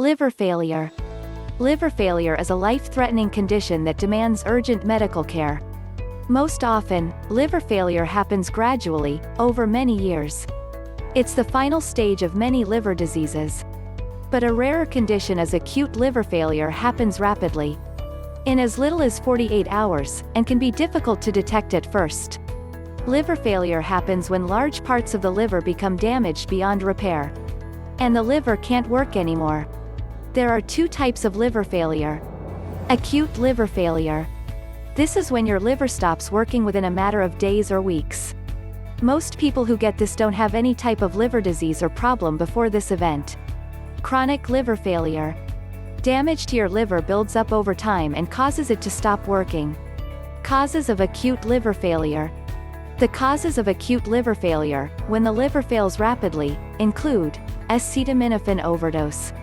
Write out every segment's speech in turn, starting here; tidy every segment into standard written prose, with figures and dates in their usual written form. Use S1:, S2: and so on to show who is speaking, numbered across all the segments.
S1: Liver failure. Liver failure is a life-threatening condition that demands urgent medical care. Most often, liver failure happens gradually, over many years. It's the final stage of many liver diseases. But a rarer condition is acute liver failure happens rapidly, in as little as 48 hours, and can be difficult to detect at first. Liver failure happens when large parts of the liver become damaged beyond repair, and the liver can't work anymore. There are two types of liver failure. Acute liver failure. This is when your liver stops working within a matter of days or weeks. Most people who get this don't have any type of liver disease or problem before this event. Chronic liver failure. Damage to your liver builds up over time and causes it to stop working. Causes of acute liver failure. The causes of acute liver failure, when the liver fails rapidly, include acetaminophen overdose.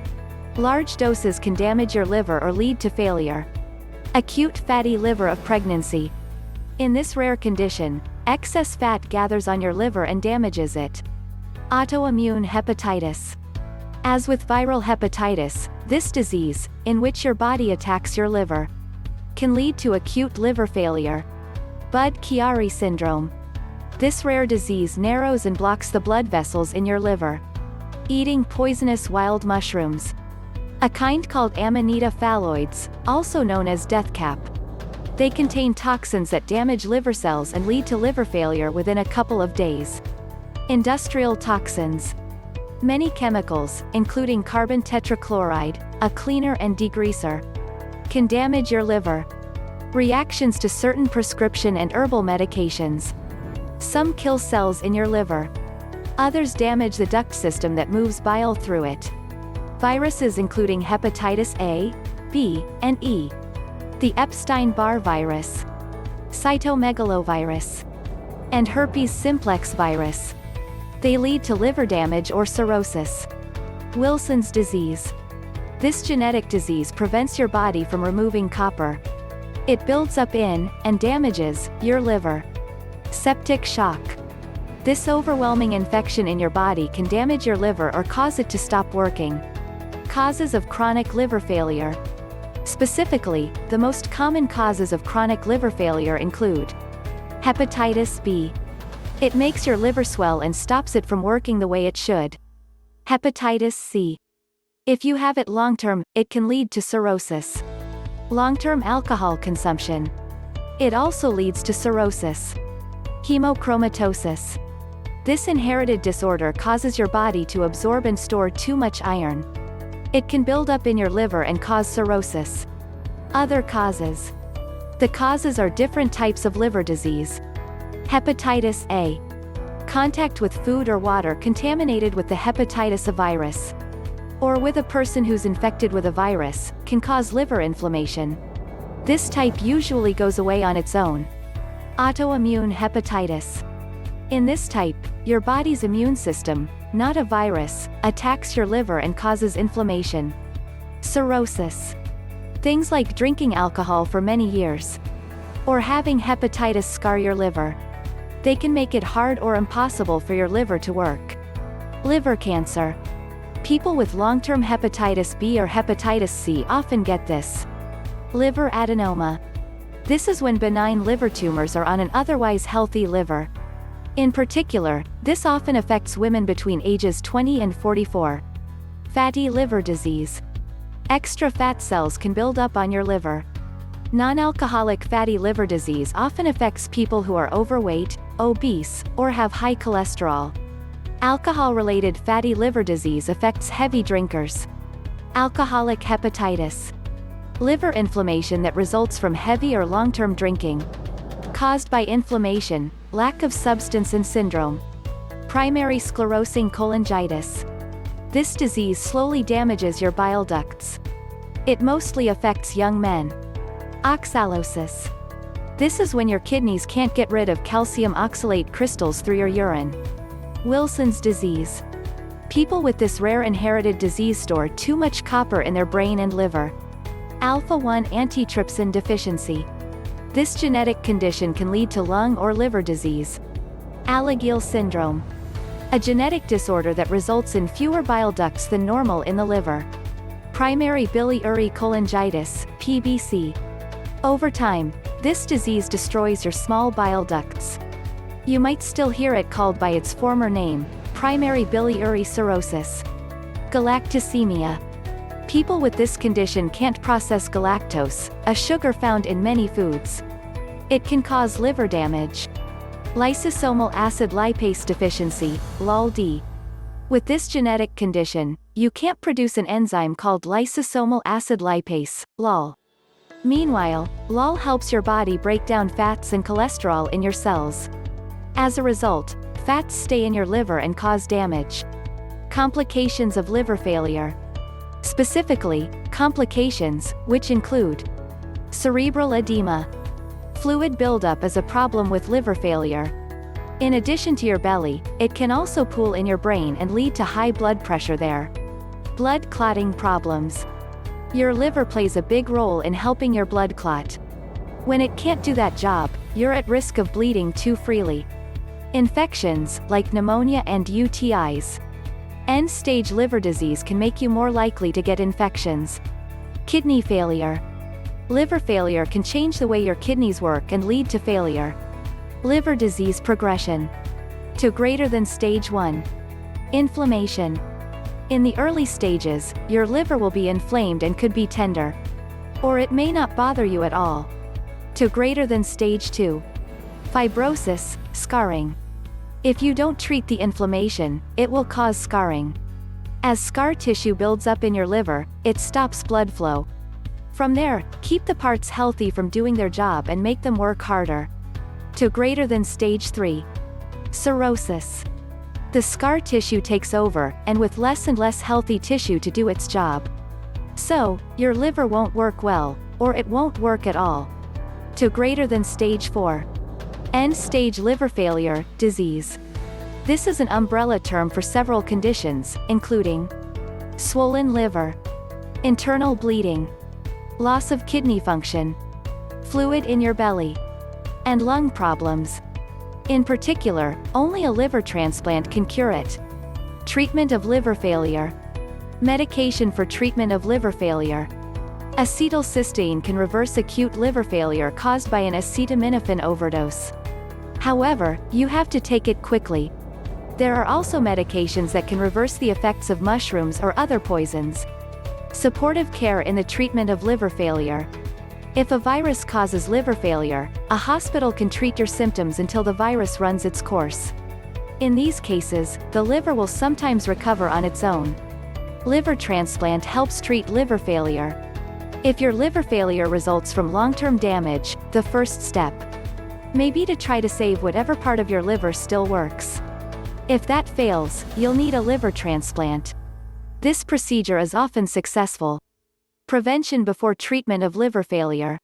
S1: Large doses can damage your liver or lead to failure. Acute fatty liver of pregnancy. In this rare condition, excess fat gathers on your liver and damages it. Autoimmune hepatitis. As with viral hepatitis, this disease, in which your body attacks your liver, can lead to acute liver failure. Budd-Chiari syndrome. This rare disease narrows and blocks the blood vessels in your liver. Eating poisonous wild mushrooms. A kind called Amanita phalloides, also known as death cap. They contain toxins that damage liver cells and lead to liver failure within a couple of days. Industrial toxins. Many chemicals, including carbon tetrachloride, a cleaner and degreaser, can damage your liver. Reactions to certain prescription and herbal medications. Some kill cells in your liver. Others damage the duct system that moves bile through it. Viruses including hepatitis A, B, and E. The Epstein-Barr virus, cytomegalovirus, and herpes simplex virus. They lead to liver damage or cirrhosis. Wilson's disease. This genetic disease prevents your body from removing copper. It builds up in, and damages, your liver. Septic shock. This overwhelming infection in your body can damage your liver or cause it to stop working. Causes of chronic liver failure. Specifically, the most common causes of chronic liver failure include hepatitis B. It makes your liver swell and stops it from working the way it should. Hepatitis C. If you have it long-term, it can lead to cirrhosis. Long-term alcohol consumption. It also leads to cirrhosis. Hemochromatosis. This inherited disorder causes your body to absorb and store too much iron. It can build up in your liver and cause cirrhosis. Other causes. The causes are different types of liver disease. Hepatitis A. Contact with food or water contaminated with the hepatitis virus, or with a person who's infected with a virus, can cause liver inflammation. This type usually goes away on its own. Autoimmune hepatitis. In this type, your body's immune system, not a virus, attacks your liver and causes inflammation. Cirrhosis. Things like drinking alcohol for many years, or having hepatitis scar your liver. They can make it hard or impossible for your liver to work. Liver cancer. People with long-term hepatitis B or hepatitis C often get this. Liver adenoma. This is when benign liver tumors are on an otherwise healthy liver. In particular, this often affects women between ages 20 and 44. Fatty liver disease. Extra fat cells can build up on your liver. Non-alcoholic fatty liver disease often affects people who are overweight, obese, or have high cholesterol. Alcohol-related fatty liver disease affects heavy drinkers. Alcoholic hepatitis. Liver inflammation that results from heavy or long-term drinking. Caused by inflammation, lack of substance and syndrome. Primary sclerosing cholangitis. This disease slowly damages your bile ducts. It mostly affects young men. Oxalosis. This is when your kidneys can't get rid of calcium oxalate crystals through your urine. Wilson's disease. People with this rare inherited disease store too much copper in their brain and liver. Alpha-1 antitrypsin deficiency. This genetic condition can lead to lung or liver disease. Allegal Syndrome. A genetic disorder that results in fewer bile ducts than normal in the liver. Primary biliary cholangitis, PBC. Over time, this disease destroys your small bile ducts. You might still hear it called by its former name, primary biliary cirrhosis. Galactosemia. People with this condition can't process galactose, a sugar found in many foods. It can cause liver damage. Lysosomal acid lipase deficiency, LUL-D. With this genetic condition, you can't produce an enzyme called lysosomal acid lipase, LUL. Meanwhile, LUL helps your body break down fats and cholesterol in your cells. As a result, fats stay in your liver and cause damage. Complications of liver failure. Specifically, complications, which include cerebral edema. Fluid buildup is a problem with liver failure. In addition to your belly, it can also pool in your brain and lead to high blood pressure there. Blood clotting problems. Your liver plays a big role in helping your blood clot. When it can't do that job, you're at risk of bleeding too freely. Infections, like pneumonia and UTIs. End-stage liver disease can make you more likely to get infections. Kidney failure. Liver failure can change the way your kidneys work and lead to failure. Liver disease progression to greater than stage 1. Inflammation. In the early stages, your liver will be inflamed and could be tender. Or it may not bother you at all. To greater than stage 2. Fibrosis, scarring. If you don't treat the inflammation, it will cause scarring. As scar tissue builds up in your liver, it stops blood flow. From there, keep the parts healthy from doing their job and make them work harder. To greater than stage 3. Cirrhosis. The scar tissue takes over, and with less and less healthy tissue to do its job. So, your liver won't work well, or it won't work at all. To greater than stage 4. End-stage liver failure, disease. This is an umbrella term for several conditions, including swollen liver, internal bleeding, loss of kidney function, fluid in your belly, and lung problems. In particular, only a liver transplant can cure it. Treatment of liver failure. Medication for treatment of liver failure. Acetylcysteine can reverse acute liver failure caused by an acetaminophen overdose. However, you have to take it quickly. There are also medications that can reverse the effects of mushrooms or other poisons. Supportive care in the treatment of liver failure. If a virus causes liver failure, a hospital can treat your symptoms until the virus runs its course. In these cases, the liver will sometimes recover on its own. Liver transplant helps treat liver failure. If your liver failure results from long-term damage, the first step may be to try to save whatever part of your liver still works. If that fails, you'll need a liver transplant. This procedure is often successful. Prevention before treatment of liver failure.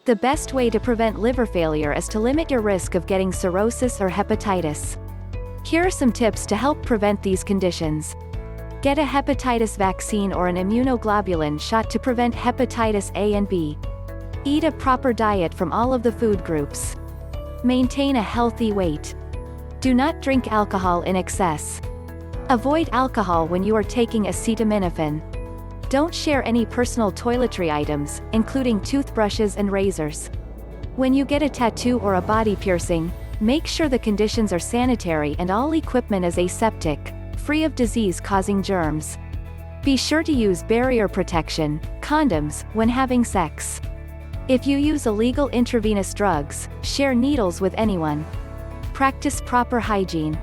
S1: The best way to prevent liver failure is to limit your risk of getting cirrhosis or hepatitis. Here are some tips to help prevent these conditions. Get a hepatitis vaccine or an immunoglobulin shot to prevent hepatitis A and B. Eat a proper diet from all of the food groups. Maintain a healthy weight. Do not drink alcohol in excess. Avoid alcohol when you are taking acetaminophen. Don't share any personal toiletry items, including toothbrushes and razors. When you get a tattoo or a body piercing, make sure the conditions are sanitary and all equipment is aseptic, free of disease-causing germs. Be sure to use barrier protection, condoms, when having sex. If you use illegal intravenous drugs, share needles with anyone. Practice proper hygiene.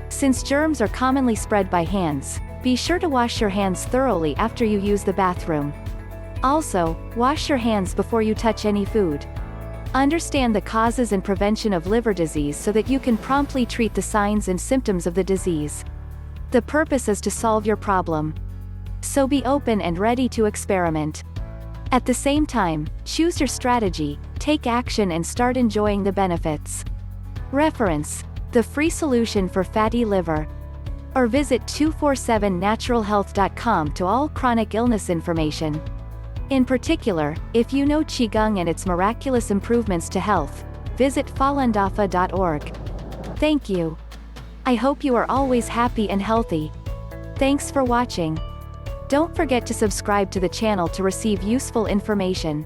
S1: Since germs are commonly spread by hands, be sure to wash your hands thoroughly after you use the bathroom. Also, wash your hands before you touch any food. Understand the causes and prevention of liver disease so that you can promptly treat the signs and symptoms of the disease. The purpose is to solve your problem. So be open and ready to experiment. At the same time, choose your strategy, take action and start enjoying the benefits. Reference: The Free Solution for Fatty Liver. Or visit 247naturalhealth.com to all chronic illness information. In particular, if you know Qigong and its miraculous improvements to health, visit falandafa.org. Thank you. I hope you are always happy and healthy. Thanks for watching. Don't forget to subscribe to the channel to receive useful information.